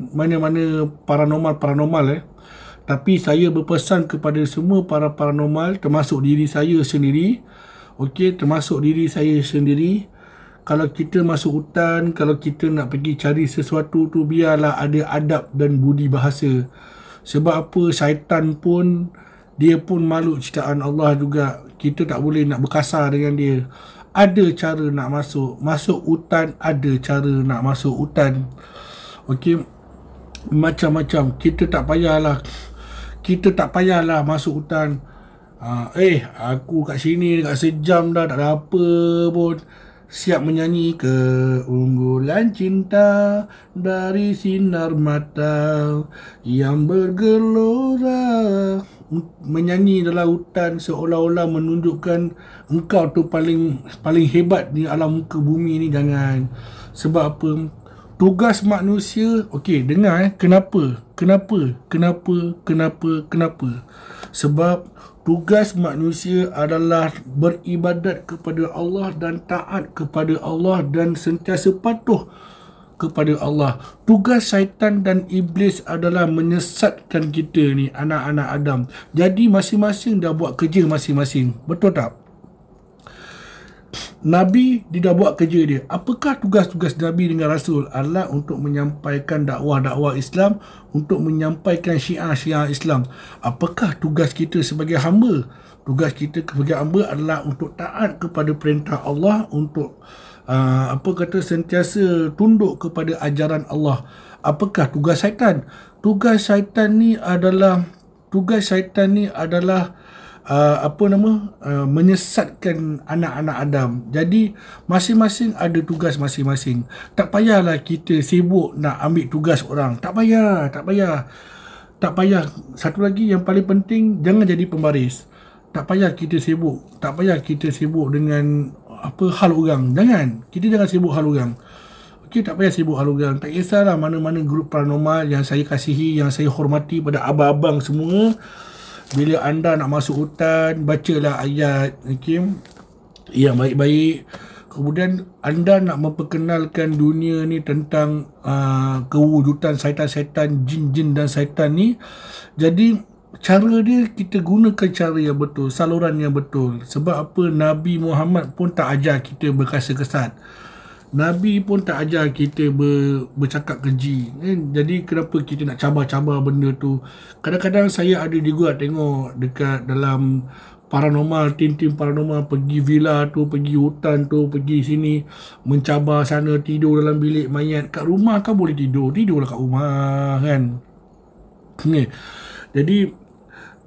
mana-mana paranormal tapi saya berpesan kepada semua para paranormal, termasuk diri saya sendiri. kalau kita masuk hutan, kalau kita nak pergi cari sesuatu tu, biarlah ada adab dan budi bahasa. Sebab apa? Syaitan pun, dia pun makhluk ciptaan Allah juga. Kita tak boleh nak berkasar dengan dia. Ada cara nak masuk hutan, ada cara nak masuk hutan. Okey, macam-macam. Kita tak payahlah masuk hutan. Aku kat sini dekat sejam dah, tak ada apa pun, siap menyanyi keunggulan cinta dari sinar mata yang bergelora. Menyanyi dalam hutan seolah-olah menunjukkan engkau tu paling hebat di alam muka bumi ni. Jangan. Sebab apa? Tugas manusia, okey, dengar kenapa? Sebab tugas manusia adalah beribadat kepada Allah dan taat kepada Allah dan sentiasa patuh kepada Allah. Tugas syaitan dan iblis adalah menyesatkan kita ni, anak-anak Adam. Jadi masing-masing dah buat kerja masing-masing. Betul tak? Nabi dia dah buat kerja dia. Apakah tugas-tugas Nabi dengan Rasul? Adalah untuk menyampaikan dakwah-dakwah Islam, untuk menyampaikan syiar-syiar Islam. Apakah tugas kita sebagai hamba? Tugas kita sebagai hamba adalah untuk taat kepada perintah Allah, untuk sentiasa tunduk kepada ajaran Allah. Apakah tugas syaitan? Tugas syaitan ni adalah menyesatkan anak-anak Adam. Jadi masing-masing ada tugas masing-masing. Tak payahlah kita sibuk nak ambil tugas orang. Tak payah. Satu lagi yang paling penting, jangan jadi pembaris. Tak payah kita sibuk dengan hal orang. Kita jangan sibuk hal orang. Okey, tak payah sibuk hal orang. Tak kisahlah mana-mana grup paranormal yang saya kasihi, yang saya hormati, pada abang-abang semua. Bila anda nak masuk hutan, bacalah ayat, okey, yang baik-baik. Kemudian anda nak memperkenalkan dunia ni tentang kewujudan syaitan-syaitan, jin-jin dan syaitan ni. Jadi cara dia, kita gunakan cara yang betul, saluran yang betul. Sebab apa? Nabi Muhammad pun tak ajar kita berkasa kesat. Nabi pun tak ajar kita bercakap keji. Jadi kenapa kita nak cabar-cabar benda tu? Kadang-kadang saya ada juga tengok dekat dalam paranormal, tim-tim paranormal pergi villa tu, pergi hutan tu, pergi sini, mencabar sana, tidur dalam bilik mayat. Kat rumah kan boleh tidurlah kat rumah kan. Jadi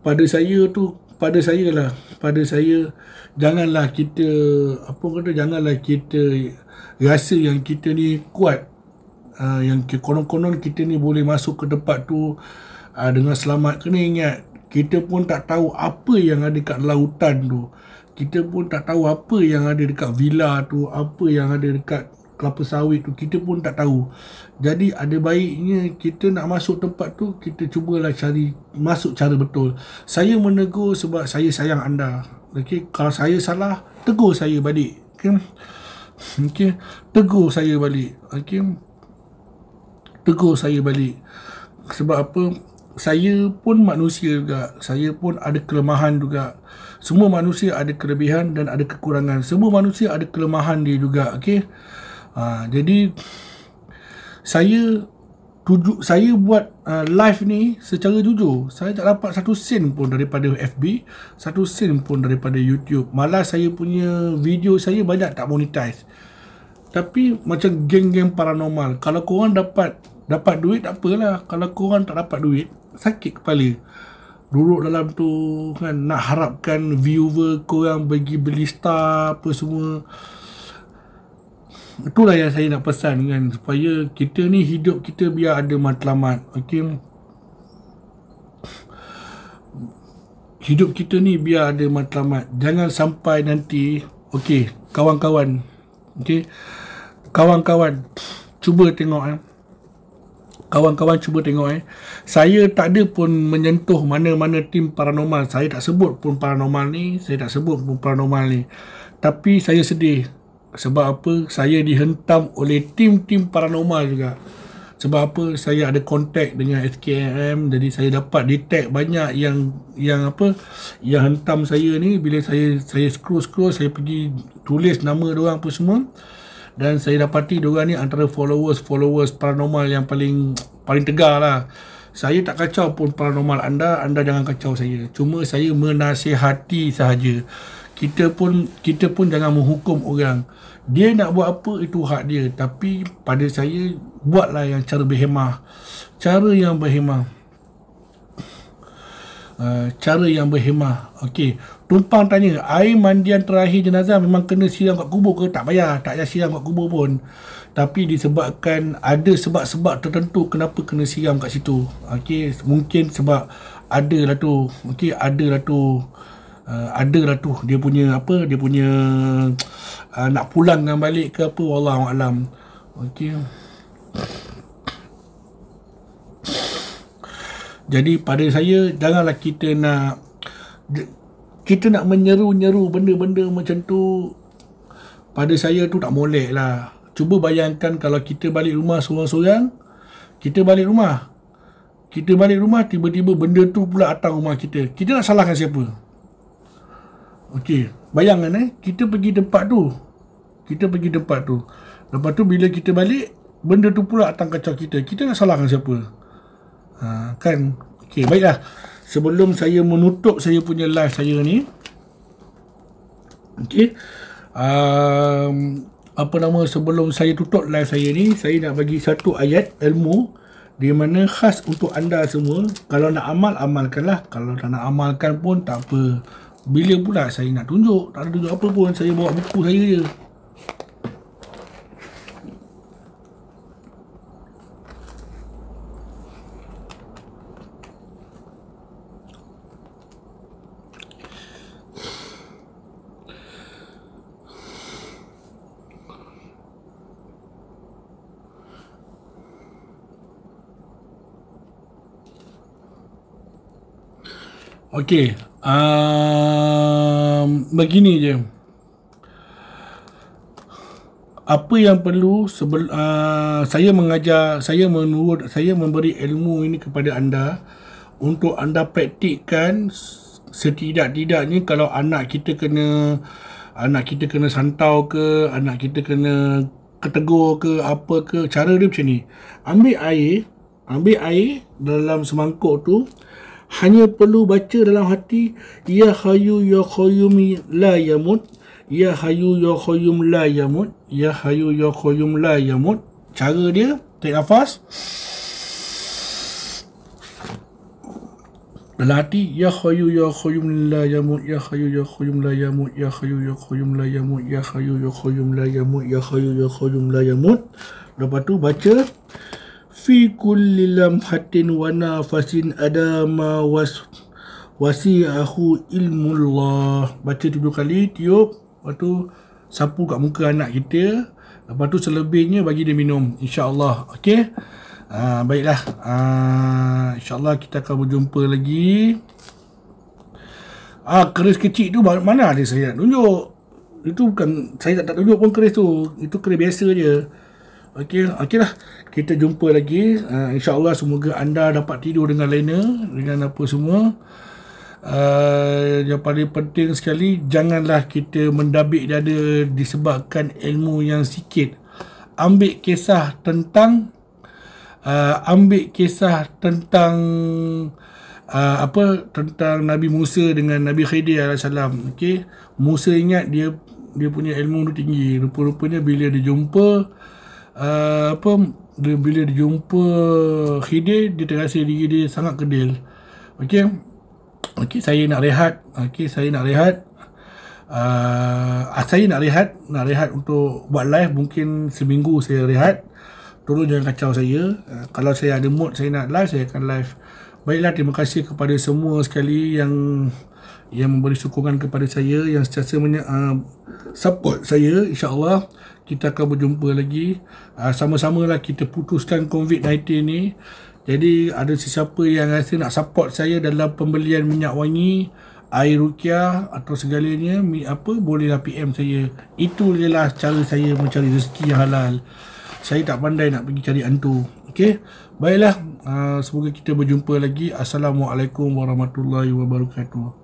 pada saya janganlah kita rasa yang kita ni kuat, yang konon-konon kita ni boleh masuk ke tempat tu dengan selamat. Kena ingat, kita pun tak tahu apa yang ada kat dalam hutan tu. Kita pun tak tahu apa yang ada dekat villa tu, apa yang ada dekat kelapa sawit tu, kita pun tak tahu. Jadi ada baiknya kita nak masuk tempat tu, kita cubalah cari masuk cara betul. Saya menegur sebab saya sayang anda. Okey, kalau saya salah, tegur saya balik. Okey, tegur saya balik. Okey, tegur saya balik. Sebab apa? Saya pun manusia juga. Saya pun ada kelemahan juga. Semua manusia ada kelebihan dan ada kekurangan. Semua manusia ada kelemahan dia juga. Okey. Jadi saya buat live ni secara jujur. Saya tak dapat satu sen pun daripada FB, satu sen pun daripada YouTube. Malah saya punya video saya banyak tak monetize. Tapi macam geng-geng paranormal, kalau korang dapat duit tak apalah. Kalau korang tak dapat duit, sakit kepala duduk dalam tu kan, nak harapkan viewer korang bagi beli star apa semua. Itulah yang saya nak pesan kan, supaya kita ni hidup kita biar ada matlamat. Okey, hidup kita ni biar ada matlamat. Jangan sampai nanti, okey, kawan-kawan, okey, kawan-kawan cuba tengok kawan-kawan cuba tengok saya tak ada pun menyentuh mana-mana tim paranormal. Saya tak sebut pun paranormal ni, tapi saya sedih. Sebab apa? Saya dihentam oleh tim-tim paranormal juga. Sebab apa? Saya ada kontak dengan SKM, jadi saya dapat detect banyak yang hentam saya ni. Bila saya scroll, saya pergi tulis nama diorang apa semua. Dan saya dapati diorang ni antara followers paranormal yang paling tegar lah. Saya tak kacau pun paranormal anda jangan kacau saya. Cuma saya menasihati sahaja. Kita pun jangan menghukum orang. Dia nak buat apa, itu hak dia. Tapi pada saya, buatlah yang cara berhemah. Cara yang berhemah. Okey, tumpang tanya, air mandian terakhir jenazah memang kena siram kat kubur ke? Tak payah siram kat kubur pun. Tapi disebabkan ada sebab-sebab tertentu kenapa kena siram kat situ. Okey, mungkin sebab adalah tu. Okey, adalah tu dia punya nak pulangkan balik ke apa, wallahu alam. Okey. Jadi pada saya, janganlah kita nak menyeru-nyeru benda-benda macam tu. Pada saya tu tak molek lah. Cuba bayangkan kalau kita balik rumah seorang-seorang. Kita balik rumah, tiba-tiba benda tu pula datang rumah kita. Kita nak salahkan siapa? Okey, bayangkan kita pergi tempat tu. Lepas tu bila kita balik, benda tu pula datang kacau kita. Kita nak salahkan siapa? Kan? Okey, baiklah. Sebelum saya menutup saya punya live saya ni, okey, sebelum saya tutup live saya ni, saya nak bagi satu ayat ilmu di mana khas untuk anda semua. Kalau nak amal, amalkanlah. Kalau tak nak amalkan pun tak apa. Bila pula saya nak tunjuk? Tak ada tunjuk apa pun. Saya bawa buku saya je. Okey, begini je. Apa yang perlu saya memberi ilmu ini kepada anda untuk anda praktikkan. Setidak-tidaknya kalau anak kita kena santau ke, anak kita kena ketegur ke, apa ke, cara dia macam ni. Ambil air dalam semangkuk tu. Hanya perlu baca dalam hati, Ya Hayyu Ya Qayyum la yamut, Ya Hayyu Ya Qayyum la yamut, Ya Hayyu Ya Qayyum la yamut. Cara dia, tarik nafas dalam hati, Ya Hayyu Ya Qayyum la yamut, Ya Hayyu Ya Qayyum la yamut, Ya Hayyu Ya Qayyum la yamut, Ya Hayyu Ya Qayyum la yamut, Ya Hayyu Ya Qayyum la yamut. Lepas tu baca, Fi kulli lamhatin wa nafasin adama wasi'ahu ilmullah. Baca 7 kali, tiup. Lepas tu sapu kat muka anak kita. Lepas tu selebihnya bagi dia minum, InsyaAllah. Okey, baiklah, InsyaAllah kita akan berjumpa lagi. Keris kecil tu mana ada saya nak tunjuk. Itu bukan, saya tak tunjuk pun keris tu. Itu keris biasa je. Okey lah, kita jumpa lagi. InsyaAllah semoga anda dapat tidur dengan lena, dengan apa semua. Yang paling penting sekali, janganlah kita mendabik dada disebabkan ilmu yang sikit. Ambil kisah tentang tentang Nabi Musa dengan Nabi Khidir alaihissalam. Okey, Musa ingat dia punya ilmu tu tinggi. Rupa-rupanya bila dia jumpa Khidir, dia terasa diri dia sangat kedil. Okey, saya nak rehat. Saya nak rehat untuk buat live. Mungkin seminggu saya rehat. Tolong jangan kacau saya. Kalau saya ada mood saya nak live, saya akan live. Baiklah, terima kasih kepada semua sekali yang memberi sokongan kepada saya, yang sentiasa support saya. InsyaAllah kita akan berjumpa lagi. Sama-samalah kita putuskan COVID-19 ni. Jadi ada sesiapa yang rasa nak support saya dalam pembelian minyak wangi, air ruqyah atau segalanya, bolehlah PM saya. Itu adalah cara saya mencari rezeki yang halal. Saya tak pandai nak pergi cari hantu. Okey, baiklah, semoga kita berjumpa lagi. Assalamualaikum warahmatullahi wabarakatuh.